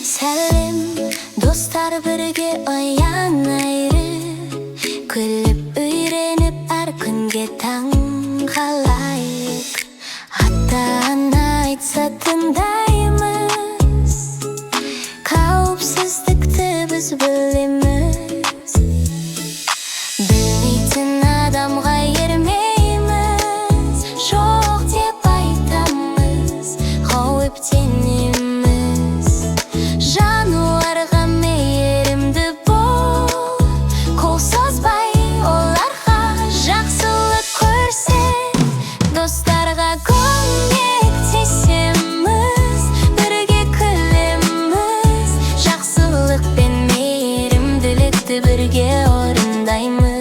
Сәлем, достар бірге оян айры, күліп үйреніп әр күнге таң қалайық. Ата-ана айтса тыңдаймыз, қауіпсіздікті біз білеміз. Білмейтін адамға ермейміз, жоқ деп айтамыз, қауіптенеміз. Жануарға мейірімді бол, қол созбай оларға жақсылық көрсет. Достарға көмектесеміз, бірге күлеміз, жақсылық пен мейірімділікті бірге орындаймыз.